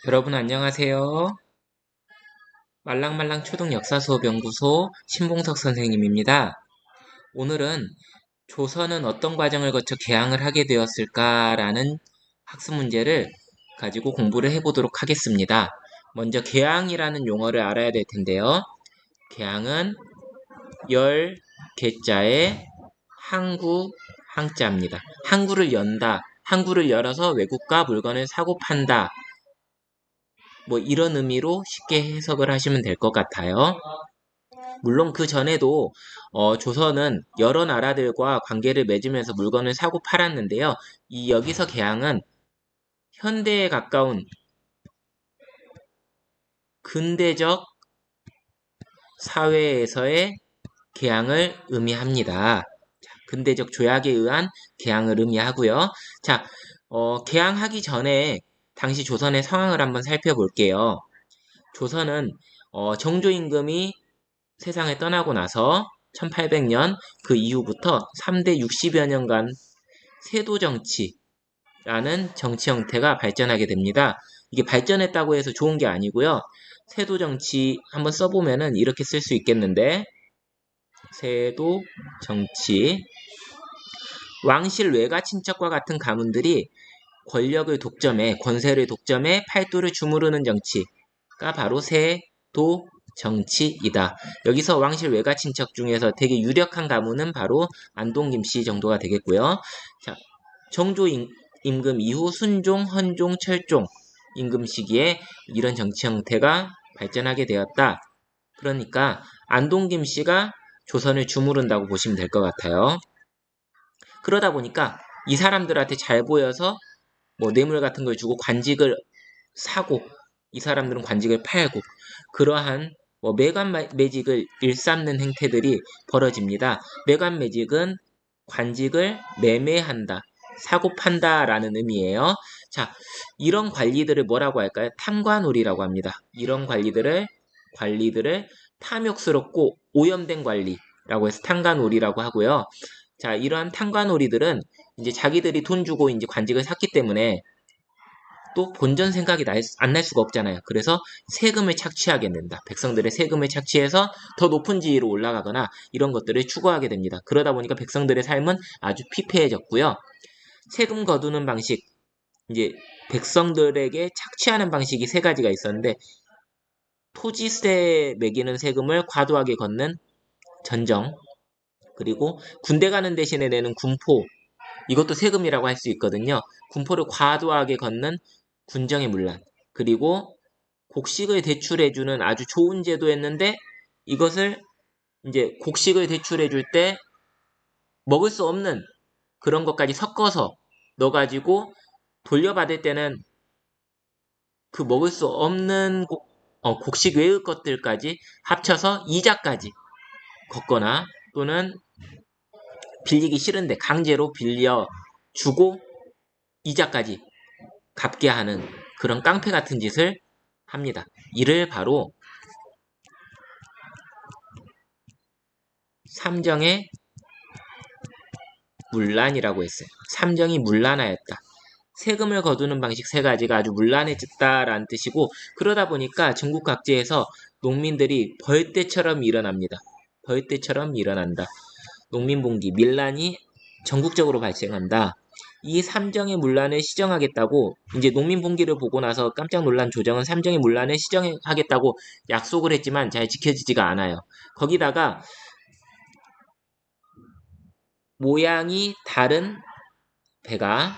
여러분 안녕하세요. 말랑말랑 초등역사수업연구소 신봉석 선생님입니다. 오늘은 조선은 어떤 과정을 거쳐 개항을 하게 되었을까라는 학습 문제를 가지고 공부를 해보도록 하겠습니다. 먼저 개항이라는 용어를 알아야 될 텐데요. 개항은 열 개자에 항구 항자입니다. 항구를 연다, 항구를 열어서 외국과 물건을 사고 판다, 뭐 이런 의미로 쉽게 해석을 하시면 될 것 같아요. 물론 그 전에도 조선은 여러 나라들과 관계를 맺으면서 물건을 사고 팔았는데요. 이 여기서 개항은 현대에 가까운 근대적 사회에서의 개항을 의미합니다. 자, 근대적 조약에 의한 개항을 의미하고요. 자, 개항하기 전에 당시 조선의 상황을 한번 살펴볼게요. 조선은 정조 임금이 세상을 떠나고 나서 1800년 그 이후부터 3대 60여 년간 세도정치라는 정치 형태가 발전하게 됩니다. 이게 발전했다고 해서 좋은 게 아니고요. 세도정치 한번 써보면은 이렇게 쓸 수 있겠는데, 세도정치, 왕실 외가 친척과 같은 가문들이 권력을 독점해, 권세를 독점해 팔도를 주무르는 정치가 바로 세도 정치이다. 여기서 왕실 외가 친척 중에서 되게 유력한 가문은 바로 안동 김씨 정도가 되겠고요. 자, 정조 임금 이후 순종, 헌종, 철종 임금 시기에 이런 정치 형태가 발전하게 되었다. 그러니까 안동 김씨가 조선을 주무른다고 보시면 될 것 같아요. 그러다 보니까 이 사람들한테 잘 보여서 뭐 뇌물 같은 걸 주고 관직을 사고, 이 사람들은 관직을 팔고, 그러한 뭐 매관 매직을 일삼는 행태들이 벌어집니다. 매관 매직은 관직을 매매한다, 사고 판다라는 의미예요. 자, 이런 관리들을 뭐라고 할까요? 탕관오리라고 합니다. 이런 관리들을 탐욕스럽고 오염된 관리라고 해서 탕관오리라고 하고요. 자, 이러한 탕관오리들은 이제 자기들이 돈 주고 이제 관직을 샀기 때문에 또 본전 생각이 안 날 수가 없잖아요. 그래서 세금을 착취하게 된다. 백성들의 세금을 착취해서 더 높은 지위로 올라가거나 이런 것들을 추구하게 됩니다. 그러다 보니까 백성들의 삶은 아주 피폐해졌고요. 세금 거두는 방식, 이제 백성들에게 착취하는 방식이 세 가지가 있었는데, 토지세 매기는 세금을 과도하게 걷는 전정, 그리고 군대 가는 대신에 내는 군포, 이것도 세금이라고 할 수 있거든요. 군포를 과도하게 걷는 군정의 문란, 그리고 곡식을 대출해주는 아주 좋은 제도였는데, 이것을 이제 곡식을 대출해줄 때 먹을 수 없는 그런 것까지 섞어서 넣어가지고 돌려받을 때는 그 먹을 수 없는 곡식 외의 것들까지 합쳐서 이자까지 걷거나, 또는 빌리기 싫은데 강제로 빌려주고 이자까지 갚게 하는 그런 깡패 같은 짓을 합니다. 이를 바로 삼정의 문란이라고 했어요. 삼정이 문란하였다. 세금을 거두는 방식 세 가지가 아주 문란해졌다라는 뜻이고, 그러다 보니까 전국 각지에서 농민들이 벌떼처럼 일어납니다. 벌떼처럼 일어난다. 농민봉기, 밀란이 전국적으로 발생한다. 이 삼정의 문란을 시정하겠다고, 이제 농민봉기를 보고 나서 깜짝 놀란 조정은 삼정의 문란을 시정하겠다고 약속을 했지만 잘 지켜지지가 않아요. 거기다가 모양이 다른 배가,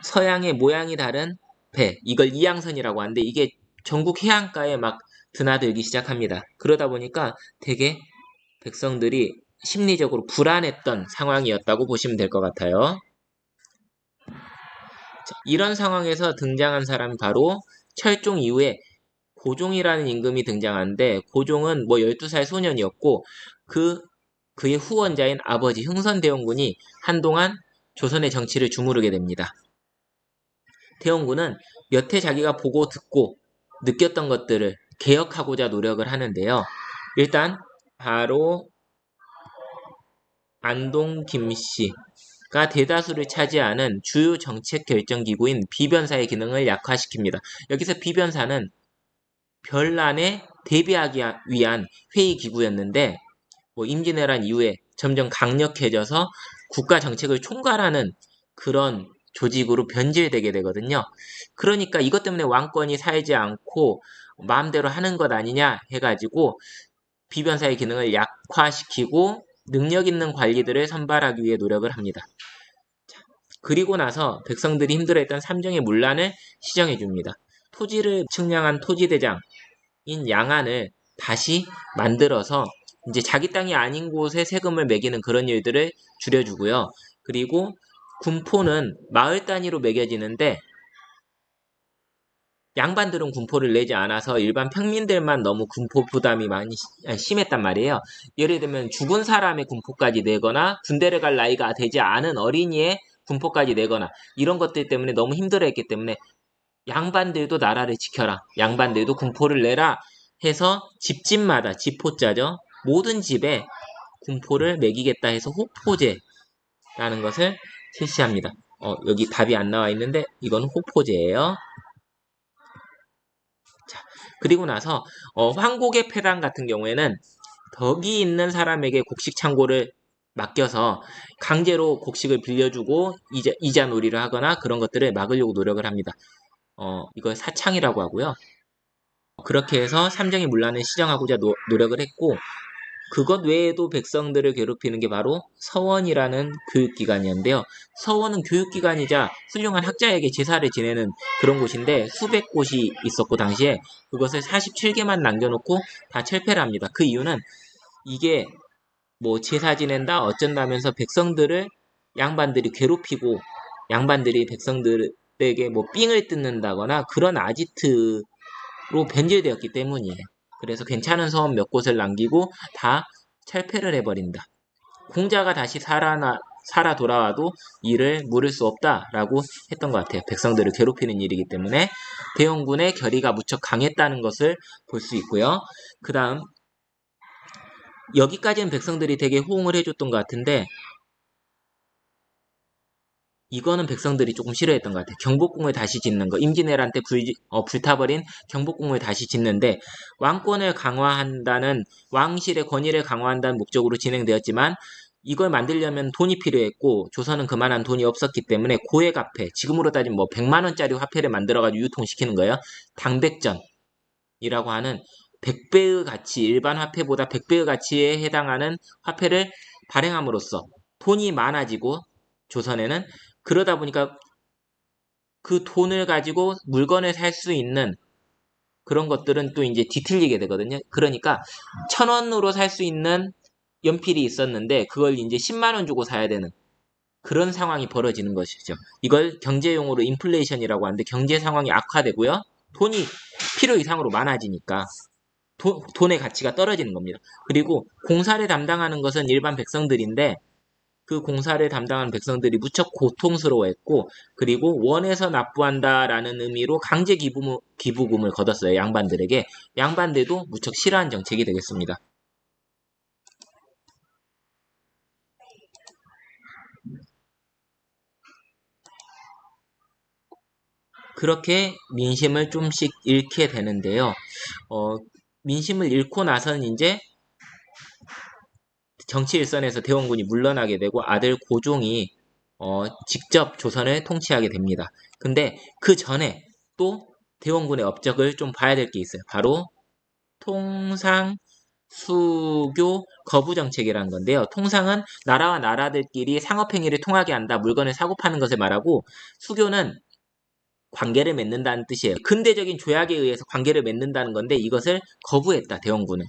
서양의 모양이 다른 배, 이걸 이양선이라고 하는데, 이게 전국 해안가에 막 드나들기 시작합니다. 그러다 보니까 되게 백성들이 심리적으로 불안했던 상황이었다고 보시면 될 것 같아요. 자, 이런 상황에서 등장한 사람이 바로 철종 이후에 고종이라는 임금이 등장하는데, 고종은 뭐 12살 소년이었고, 그의 후원자인 아버지 흥선대원군이 한동안 조선의 정치를 주무르게 됩니다. 대원군은 여태 자기가 보고 듣고 느꼈던 것들을 개혁하고자 노력을 하는데요. 일단 바로 안동 김씨, 대다수를 차지하는 주요 정책 결정 기구인 비변사의 기능을 약화시킵니다. 여기서 비변사는 변란에 대비하기 위한 회의 기구였는데 임진왜란 이후에 점점 강력해져서 국가 정책을 총괄하는 그런 조직으로 변질되게 되거든요. 그러니까 이것 때문에 왕권이 살지 않고 마음대로 하는 것 아니냐 해가지고 비변사의 기능을 약화시키고 능력 있는 관리들을 선발하기 위해 노력을 합니다. 그리고 나서 백성들이 힘들어했던 삼정의 문란을 시정해 줍니다. 토지를 측량한 토지대장인 양안을 다시 만들어서 이제 자기 땅이 아닌 곳에 세금을 매기는 그런 일들을 줄여주고요. 그리고 군포는 마을 단위로 매겨지는데 양반들은 군포를 내지 않아서 일반 평민들만 너무 군포 부담이 많이 심했단 말이에요. 예를 들면 죽은 사람의 군포까지 내거나 군대를 갈 나이가 되지 않은 어린이의 군포까지 내거나 이런 것들 때문에 너무 힘들어했기 때문에 양반들도 나라를 지켜라. 양반들도 군포를 내라 해서 집집마다 집포자죠. 모든 집에 군포를 매기겠다 해서 호포제라는 것을 실시합니다. 여기 답이 안 나와 있는데 이건 호포제예요. 자, 그리고 나서 황곡의 폐랑 같은 경우에는 덕이 있는 사람에게 곡식 창고를 맡겨서 강제로 곡식을 빌려주고 이자 놀이를 하거나 그런 것들을 막으려고 노력을 합니다. 이걸 사창이라고 하고요. 그렇게 해서 삼정의 문란을 시정하고자 노력을 했고 그것 외에도 백성들을 괴롭히는 게 바로 서원이라는 교육기관이었는데요. 서원은 교육기관이자 훌륭한 학자에게 제사를 지내는 그런 곳인데 수백 곳이 있었고 당시에 그것을 47개만 남겨놓고 다 철폐를 합니다. 그 이유는 이게 제사 지낸다 어쩐다면서 백성들을 양반들이 괴롭히고 양반들이 백성들에게 삥을 뜯는다거나 그런 아지트로 변질되었기 때문이에요. 그래서 괜찮은 서원 몇 곳을 남기고 다 철폐를 해버린다. 공자가 다시 살아 돌아와도 이를 물을 수 없다라고 했던 것 같아요. 백성들을 괴롭히는 일이기 때문에 대원군의 결의가 무척 강했다는 것을 볼 수 있고요. 그 다음 여기까지는 백성들이 되게 호응을 해줬던 것 같은데 이거는 백성들이 조금 싫어했던 것 같아요. 경복궁을 다시 짓는 거. 임진왜란 때 불타버린 경복궁을 다시 짓는데 왕권을 강화한다는 왕실의 권위를 강화한다는 목적으로 진행되었지만 이걸 만들려면 돈이 필요했고 조선은 그만한 돈이 없었기 때문에 고액화폐, 지금으로 따지면 100만 원짜리 화폐를 만들어가지고 유통시키는 거예요. 당백전이라고 하는 100배의 가치, 일반 화폐보다 100배의 가치에 해당하는 화폐를 발행함으로써 돈이 많아지고 조선에는 그러다 보니까 그 돈을 가지고 물건을 살 수 있는 그런 것들은 또 이제 뒤틀리게 되거든요. 그러니까 1,000원으로 살 수 있는 연필이 있었는데 그걸 이제 10만 원 주고 사야 되는 그런 상황이 벌어지는 것이죠. 이걸 경제용어로 인플레이션이라고 하는데 경제 상황이 악화되고요. 돈이 필요 이상으로 많아지니까 돈의 가치가 떨어지는 겁니다. 그리고 공사를 담당하는 것은 일반 백성들인데 그 공사를 담당한 백성들이 무척 고통스러워했고 그리고 원해서 납부한다라는 의미로 강제 기부금을 걷었어요. 양반들에게. 양반들도 무척 싫어하는 정책이 되겠습니다. 그렇게 민심을 좀씩 잃게 되는데요. 민심을 잃고 나서는 이제 정치 일선에서 대원군이 물러나게 되고 아들 고종이 직접 조선을 통치하게 됩니다. 근데 그 전에 또 대원군의 업적을 좀 봐야 될 게 있어요. 바로 통상, 수교, 거부 정책이라는 건데요. 통상은 나라와 나라들끼리 상업행위를 통하게 한다. 물건을 사고 파는 것을 말하고 수교는 관계를 맺는다는 뜻이에요. 근대적인 조약에 의해서 관계를 맺는다는 건데 이것을 거부했다. 대원군은.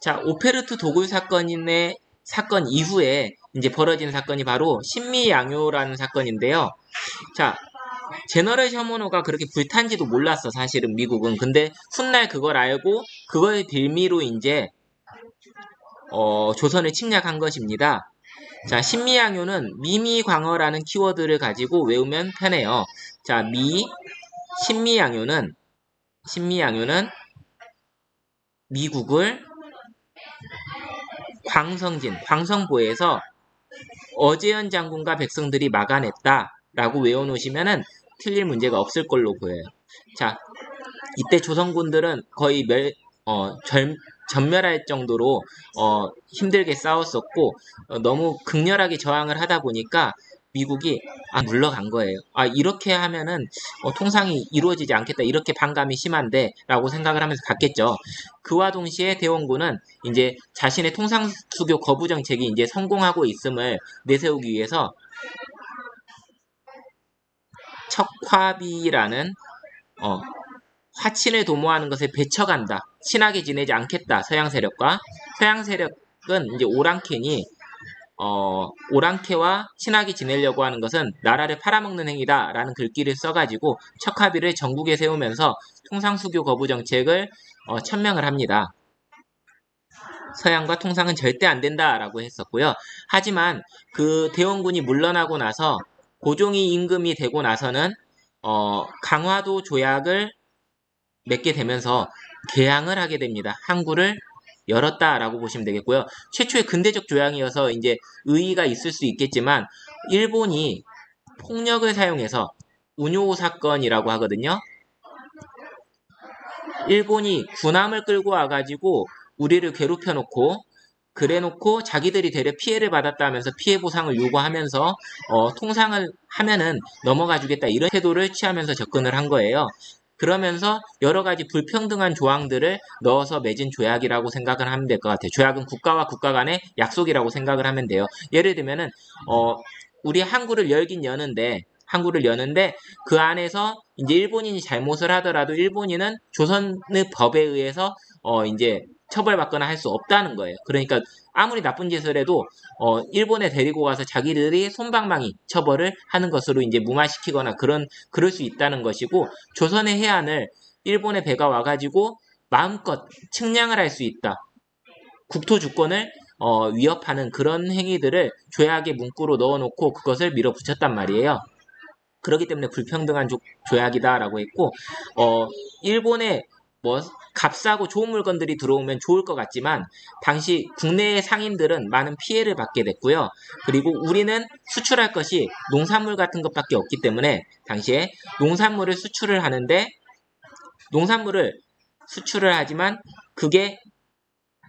자, 오페르트 도굴 사건 이후에 이제 벌어진 사건이 바로 신미양요라는 사건인데요. 자, 제너럴 셔먼호가 그렇게 불탄지도 몰랐어, 사실은 미국은. 근데 훗날 그걸 알고 그걸 빌미로 이제 조선을 침략한 것입니다. 자, 신미양요는 미미광어라는 키워드를 가지고 외우면 편해요. 자, 신미양요는 미국을 광성보에서 어제현 장군과 백성들이 막아냈다라고 외워놓으시면은 틀릴 문제가 없을 걸로 보여요. 자, 이때 조선군들은 거의 전멸할 정도로 힘들게 싸웠었고 너무 극렬하게 저항을 하다 보니까 미국이 물러간 거예요. 이렇게 하면은 통상이 이루어지지 않겠다. 이렇게 반감이 심한데 라고 생각을 하면서 갔겠죠. 그와 동시에 대원군은 이제 자신의 통상수교 거부 정책이 이제 성공하고 있음을 내세우기 위해서 척화비라는 화친을 도모하는 것을 배척한다. 친하게 지내지 않겠다. 서양 세력과. 서양 세력은 이제 오랑캐니 오랑캐와 친하게 지내려고 하는 것은 나라를 팔아먹는 행위다 라는 글귀를 써가지고 척화비를 전국에 세우면서 통상수교 거부 정책을 천명을 합니다. 서양과 통상은 절대 안 된다 라고 했었고요. 하지만 그 대원군이 물러나고 나서 고종이 임금이 되고 나서는 강화도 조약을 맺게 되면서 개항을 하게 됩니다. 항구를 열었다라고 보시면 되겠고요. 최초의 근대적 조약이어서 이제 의의가 있을 수 있겠지만 일본이 폭력을 사용해서 운요 사건이라고 하거든요. 일본이 군함을 끌고 와가지고 우리를 괴롭혀 놓고 그래놓고 자기들이 되려 피해를 받았다 하면서 피해 보상을 요구하면서 통상을 하면은 넘어가 주겠다 이런 태도를 취하면서 접근을 한 거예요. 그러면서 여러 가지 불평등한 조항들을 넣어서 맺은 조약이라고 생각을 하면 될 것 같아요. 조약은 국가와 국가 간의 약속이라고 생각을 하면 돼요. 예를 들면은 우리 항구를 열긴 여는데 그 안에서 이제 일본인이 잘못을 하더라도 일본인은 조선의 법에 의해서 이제 처벌받거나 할 수 없다는 거예요. 그러니까 아무리 나쁜 짓을 해도 일본에 데리고 가서 자기들이 솜방망이 처벌을 하는 것으로 이제 무마시키거나 그럴 수 있다는 것이고 조선의 해안을 일본의 배가 와가지고 마음껏 측량을 할 수 있다. 국토 주권을 위협하는 그런 행위들을 조약의 문구로 넣어놓고 그것을 밀어붙였단 말이에요. 그렇기 때문에 불평등한 조약이다라고 했고 일본의 값싸고 좋은 물건들이 들어오면 좋을 것 같지만 당시 국내의 상인들은 많은 피해를 받게 됐고요. 그리고 우리는 수출할 것이 농산물 같은 것밖에 없기 때문에 당시에 농산물을 수출을 하는데 농산물을 수출을 하지만 그게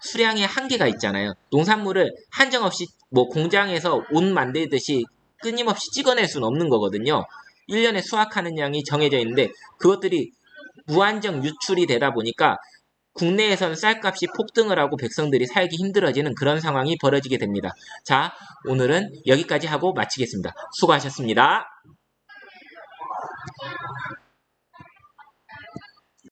수량의 한계가 있잖아요. 농산물을 한정없이 공장에서 옷 만들듯이 끊임없이 찍어낼 수는 없는 거거든요. 1년에 수확하는 양이 정해져 있는데 그것들이 무한정 유출이 되다 보니까 국내에서는 쌀값이 폭등을 하고 백성들이 살기 힘들어지는 그런 상황이 벌어지게 됩니다. 자, 오늘은 여기까지 하고 마치겠습니다. 수고하셨습니다.